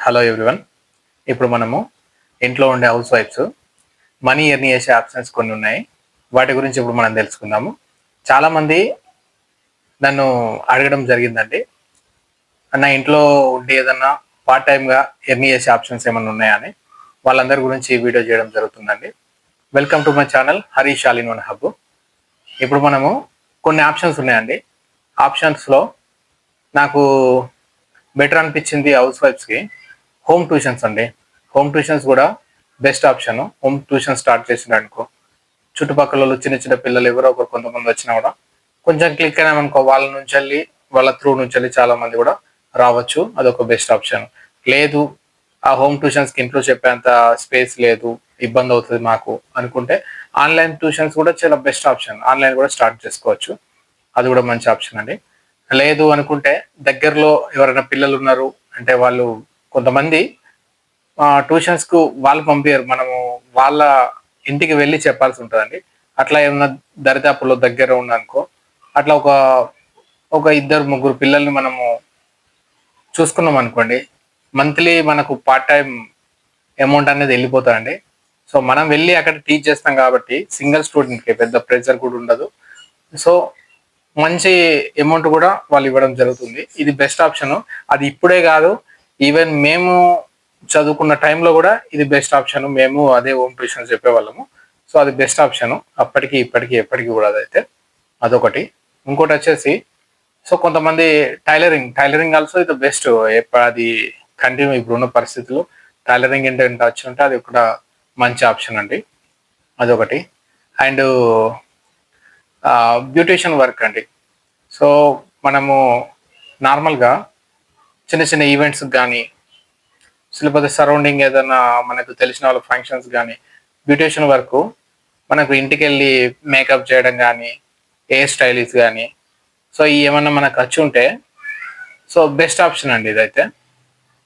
Hello everyone. ఇప్పుడు మనము ఇంట్లో ఉండే హౌస్ వైఫ్స్ మనీ ఎర్న్ చేసే ఆప్షన్స్ కొన్ని ఉన్నాయి. వాటి గురించి ఇప్పుడు మనం తెలుసుకుందాము. చాలామంది నన్ను అడగడం జరిగిందండి, అన్న ఇంట్లో ఉండి ఏదన్నా పార్ట్ టైమ్గా ఎర్న్ చేసే ఆప్షన్స్ ఏమైనా ఉన్నాయా అని. వాళ్ళందరి గురించి ఈ వీడియో చేయడం జరుగుతుందండి. Welcome to my channel Harish all in one hub. ఇప్పుడు మనము కొన్ని ఆప్షన్స్ ఉన్నాయండి. ఆప్షన్స్లో నాకు బెటర్ అనిపించింది హౌస్ వైఫ్స్కి హోమ్ ట్యూషన్స్ అండి. హోమ్ ట్యూషన్స్ కూడా best option. Home tuition start చేసిన అనుకో, చుట్టుపక్కల చిన్న చిన్న పిల్లలు ఎవరో ఒకరు కొంతమంది వచ్చినా కూడా కొంచెం క్లిక్ అయినామనుకో, వాళ్ళ నుంచి వెళ్ళి వాళ్ళ త్రూ నుంచి వెళ్ళి చాలా మంది కూడా రావచ్చు. అదొక బెస్ట్ ఆప్షన్. లేదు, ఆ హోమ్ ట్యూషన్స్కి ఇంట్లో చెప్పేంత స్పేస్ లేదు, ఇబ్బంది అవుతుంది మాకు అనుకుంటే ఆన్లైన్ ట్యూషన్స్ కూడా చాలా బెస్ట్ ఆప్షన్. ఆన్లైన్ కూడా స్టార్ట్ చేసుకోవచ్చు, అది కూడా మంచి ఆప్షన్ అండి. లేదు అనుకుంటే దగ్గరలో ఎవరైనా పిల్లలు ఉన్నారు అంటే వాళ్ళు కొంతమంది ట్యూషన్స్కు వాళ్ళు పంపించారు, మనము వాళ్ళ ఇంటికి వెళ్ళి చెప్పాల్సి ఉంటుందండి. అట్లా ఏమన్నా దరిదాపుల్లో దగ్గర ఉందనుకో, అట్లా ఒక ఒక ఇద్దరు ముగ్గురు పిల్లల్ని మనము చూసుకున్నాం అనుకోండి, మంత్లీ మనకు పార్ట్ టైం అమౌంట్ అనేది వెళ్ళిపోతుందండి. సో మనం వెళ్ళి అక్కడ టీచ్ చేస్తాం కాబట్టి సింగిల్ స్టూడెంట్కి పెద్ద ప్రెషర్ కూడా ఉండదు. సో మంచి అమౌంట్ కూడా వాళ్ళు ఇవ్వడం జరుగుతుంది. ఇది బెస్ట్ ఆప్షన్. అది ఇప్పుడే కాదు, ఈవెన్ మేము చదువుకున్న టైంలో కూడా ఇది బెస్ట్ ఆప్షన్. మేము అదే హోమ్ ట్యూషన్ చెప్పేవాళ్ళము. సో అది బెస్ట్ ఆప్షన్ అప్పటికి ఇప్పటికి ఎప్పటికీ కూడా. అదైతే అదొకటి. ఇంకోటి వచ్చేసి, సో కొంతమంది టైలరింగ్ ఆల్సో ఇది బెస్ట్. అది కంటిన్యూ ఇప్పుడున్న పరిస్థితుల్లో టైలరింగ్ ఏంటంటే వచ్చి ఉంటే అది కూడా మంచి ఆప్షన్ అండి. అదొకటి. అండ్ బ్యూటీషియన్ వర్క్ అండి. సో మనము నార్మల్గా చిన్న చిన్న ఈవెంట్స్ కానీ, లేకపోతే సరౌండింగ్ ఏదైనా మనకు తెలిసిన వాళ్ళ ఫంక్షన్స్ కానీ, బ్యూటీషియన్ వర్క్ మనకు ఇంటికి వెళ్ళి మేకప్ చేయడం కానీ, హెయిర్ స్టైలిస్ట్ కానీ, సో ఈ ఏమన్నా మనకు వచ్చి ఉంటే సో బెస్ట్ ఆప్షన్ అండి ఇదైతే.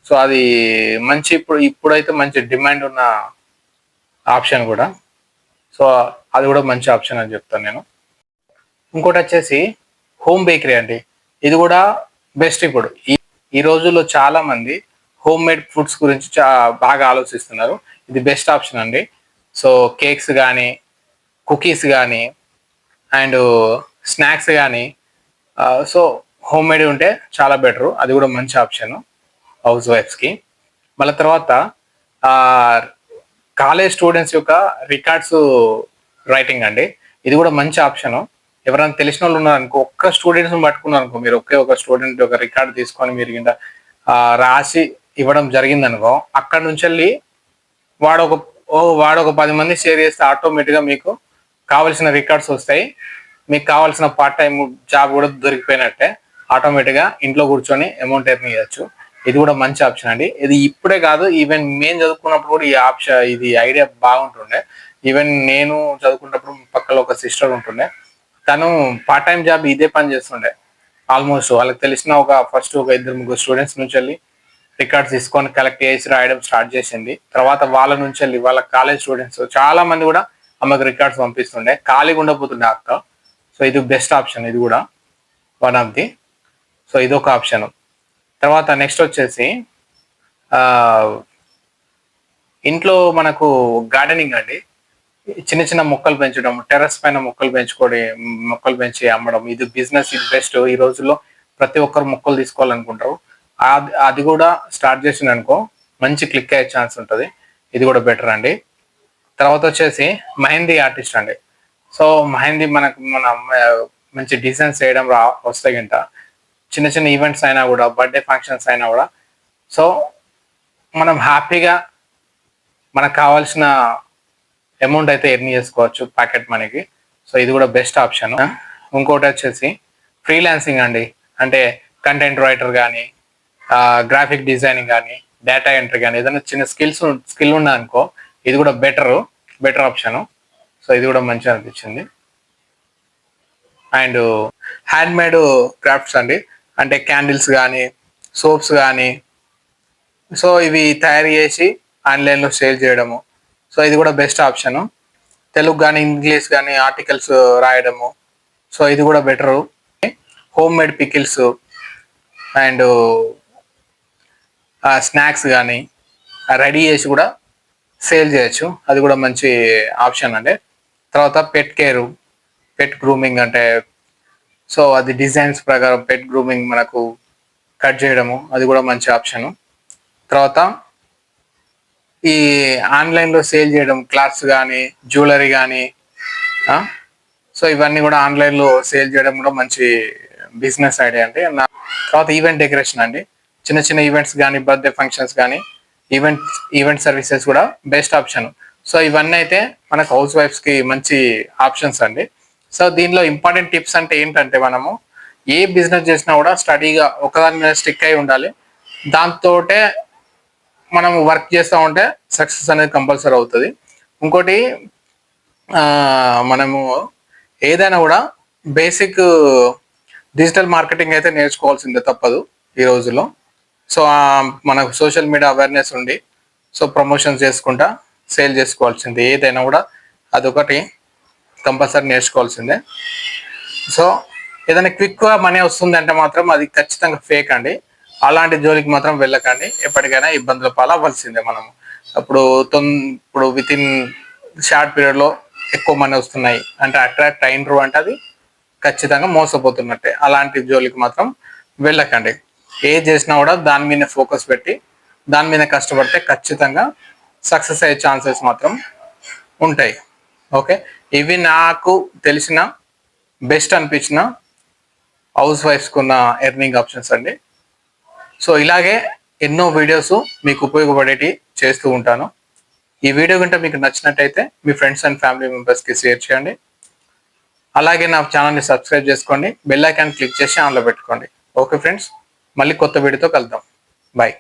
సో అది మంచి ఇప్పుడైతే మంచి డిమాండ్ ఉన్న ఆప్షన్ కూడా. సో అది కూడా మంచి ఆప్షన్ అని చెప్తాను నేను. ఇంకోటి వచ్చేసి హోమ్ బేకరీ అండి. ఇది కూడా బెస్ట్. ఇప్పుడు ఈ రోజుల్లో చాలా మంది హోమ్ మేడ్ ఫుడ్స్ గురించి బాగా ఆలోచిస్తున్నారు. ఇది బెస్ట్ ఆప్షన్ అండి. సో కేక్స్ కానీ, కుకీస్ కానీ, అండ్ స్నాక్స్ కానీ, సో హోమ్ మేడ్ ఉంటే చాలా బెటరు. అది కూడా మంచి ఆప్షన్ హౌస్ వైఫ్స్కి. మళ్ళీ తర్వాత కాలేజ్ స్టూడెంట్స్ యొక్క రికార్డ్స్ రైటింగ్ అండి. ఇది కూడా మంచి ఆప్షను. ఎవరైనా తెలిసిన వాళ్ళు ఉన్నారనుకో, ఒక్క స్టూడెంట్స్ని పట్టుకున్నారు అనుకో, మీరు ఒక స్టూడెంట్ ఒక రికార్డ్ తీసుకొని మీరు కింద రాసి ఇవ్వడం జరిగిందనుకో, అక్కడ నుంచి వెళ్ళి వాడు ఒక 10 మంది షేర్ చేస్తే ఆటోమేటిక్గా మీకు కావాల్సిన రికార్డ్స్ వస్తాయి. మీకు కావాల్సిన పార్ట్ టైం జాబ్ కూడా దొరికిపోయినట్టే. ఆటోమేటిక్గా ఇంట్లో కూర్చొని అమౌంట్ ఎర్న్ చేయొచ్చు. ఇది కూడా మంచి ఆప్షన్ అండి. ఇది ఇప్పుడే కాదు, ఈవెన్ మేము చదువుకున్నప్పుడు కూడా ఇది ఐడియా బాగుంటుండే. ఈవెన్ నేను చదువుకున్నప్పుడు పక్కన ఒక సిస్టర్ ఉంటుండే, తను పార్ట్ టైం జాబ్ ఇదే పని చేస్తుండే. ఆల్మోస్ట్ వాళ్ళకి తెలిసిన ఫస్ట్ ఒక ఇద్దరు ముగ్గురు స్టూడెంట్స్ నుంచి వెళ్ళి రికార్డ్స్ తీసుకొని కలెక్ట్ చేసి రాయడం స్టార్ట్ చేసింది. తర్వాత వాళ్ళ నుంచి వెళ్ళి వాళ్ళ కాలేజ్ స్టూడెంట్స్ చాలా మంది కూడా ఆమెకు రికార్డ్స్ పంపిస్తుండే, ఖాళీగా ఉండబోతుండే అక్క. సో ఇది బెస్ట్ ఆప్షన్. ఇది కూడా వన్ ఆఫ్ ది. సో ఇదొక ఆప్షన్. తర్వాత నెక్స్ట్ వచ్చేసి ఇంట్లో మనకు గార్డెనింగ్ అండి. చిన్న చిన్న మొక్కలు పెంచడం, టెర్రస్ పైన మొక్కలు పెంచి అమ్మడం, ఇది బిజినెస్. ఇది బెస్ట్. ఈ రోజుల్లో ప్రతి ఒక్కరు మొక్కలు తీసుకోవాలనుకుంటారు. అది కూడా స్టార్ట్ చేసింది అనుకో, మంచి క్లిక్ అయ్యే ఛాన్స్ ఉంటుంది. ఇది కూడా బెటర్ అండి. తర్వాత వచ్చేసి మెహందీ ఆర్టిస్ట్ అండి. సో మెహందీ మన మంచి డిజైన్స్ చేయడం వస్తాయి గంట. చిన్న చిన్న ఈవెంట్స్ అయినా కూడా, బర్త్డే ఫంక్షన్స్ అయినా కూడా, సో మనం హ్యాపీగా మనకు కావాల్సిన అమౌంట్ అయితే ఎర్న్ చేసుకోవచ్చు ప్యాకెట్ మనీకి. సో ఇది కూడా బెస్ట్ ఆప్షన్. ఇంకోటి వచ్చేసి ఫ్రీలాన్సింగ్ అండి. అంటే కంటెంట్ రైటర్ కానీ, గ్రాఫిక్ డిజైనింగ్ కానీ, డేటా ఎంట్రీ కానీ, ఏదైనా చిన్న స్కిల్ ఉన్నదనుకో, ఇది కూడా బెటర్ ఆప్షను. సో ఇది కూడా మంచిగా అనిపించింది. అండ్ హ్యాండ్ మేడ్ క్రాఫ్ట్స్ అండి. అంటే క్యాండిల్స్ కానీ, సోప్స్ కానీ, సో ఇవి తయారు చేసి ఆన్లైన్లో సేల్ చేయడము. సో ఇది కూడా బెస్ట్ ఆప్షను. తెలుగు కానీ, ఇంగ్లీష్ కానీ ఆర్టికల్స్ రాయడము. సో ఇది కూడా better. Home made pickles and snacks కానీ రెడీ చేసి కూడా సేల్ చేయొచ్చు. అది కూడా మంచి ఆప్షన్ అండి. తర్వాత పెట్ కేరు, పెట్ గ్రూమింగ్ అంటే సో అది డిజైన్స్ ప్రకారం పెట్ గ్రూమింగ్ మనకు కట్ చేయడము, అది కూడా మంచి ఆప్షను. తర్వాత ఈ ఆన్లైన్లో సేల్ చేయడం, క్లాత్స్ కానీ జ్యువెలరీ కానీ, సో ఇవన్నీ కూడా ఆన్లైన్లో సేల్ చేయడం కూడా మంచి బిజినెస్ ఐడియా అండి. తర్వాత ఈవెంట్ డెకరేషన్ అండి. చిన్న చిన్న ఈవెంట్స్ కానీ, బర్త్డే ఫంక్షన్స్ కానీ, ఈవెంట్ సర్వీసెస్ కూడా బెస్ట్ ఆప్షన్. సో ఇవన్నీ అయితే మనకు హౌస్ వైఫ్స్కి మంచి ఆప్షన్స్ అండి. సో దీనిలో ఇంపార్టెంట్ టిప్స్ అంటే ఏంటంటే, మనము ఏ బిజినెస్ చేసినా కూడా స్టడీగా ఒకదాని మీద స్టిక్ అయి ఉండాలి. దాంతోటే మనం వర్క్ చేస్తూ ఉంటే సక్సెస్ అనేది కంపల్సరీ అవుతుంది. ఇంకోటి మనము ఏదైనా కూడా బేసిక్ డిజిటల్ మార్కెటింగ్ అయితే నేర్చుకోవాల్సిందే, తప్పదు ఈ రోజుల్లో. సో మనకు సోషల్ మీడియా అవేర్నెస్ ఉండి సో ప్రమోషన్స్ చేసుకుంటా సేల్ చేసుకోవాల్సిందే. ఏదైనా కూడా అదొకటి కంపల్సరీ నేర్చుకోవాల్సిందే. సో ఏదైనా క్విక్గా మనీ వస్తుంది అంటే మాత్రం అది ఖచ్చితంగా ఫేక్ అండి. అలాంటి జోలికి మాత్రం వెళ్ళకండి. ఎప్పటికైనా ఇబ్బందుల పాలవ్వాల్సిందే మనము. ఇప్పుడు విత్ ఇన్ షార్ట్ పీరియడ్లో ఎక్కువ మనీ వస్తున్నాయి అంటే అట్రాక్ట్ అయినరు అంటే అది ఖచ్చితంగా మోసపోతున్నట్టే. అలాంటి జోలికి మాత్రం వెళ్ళకండి. ఏది చేసినా కూడా దాని మీద ఫోకస్ పెట్టి దాని మీద కష్టపడితే ఖచ్చితంగా సక్సెస్ అయ్యే ఛాన్సెస్ మాత్రం ఉంటాయి. ఓకే, ఇవి నాకు తెలిసిన బెస్ట్ అనిపించిన హౌస్ వైఫ్స్కి ఉన్న ఎర్నింగ్ ఆప్షన్స్ అండి. సో ఇలాగే ఎన్నో వీడియోస్ మీకు ఉపయోగపడేటి చేస్తూ ఉంటాను. ఈ వీడియో కనుక మీకు నచ్చినట్టయితే మీ ఫ్రెండ్స్ అండ్ ఫ్యామిలీ మెంబర్స్కి షేర్ చేయండి. అలాగే నా ఛానల్ని సబ్స్క్రైబ్ చేసుకోండి, బెల్ ఐకాన్ క్లిక్ చేసి ఆన్లో పెట్టుకోండి. ఓకే ఫ్రెండ్స్, మళ్ళీ కొత్త వీడియోతో కలుద్దాం. బాయ్.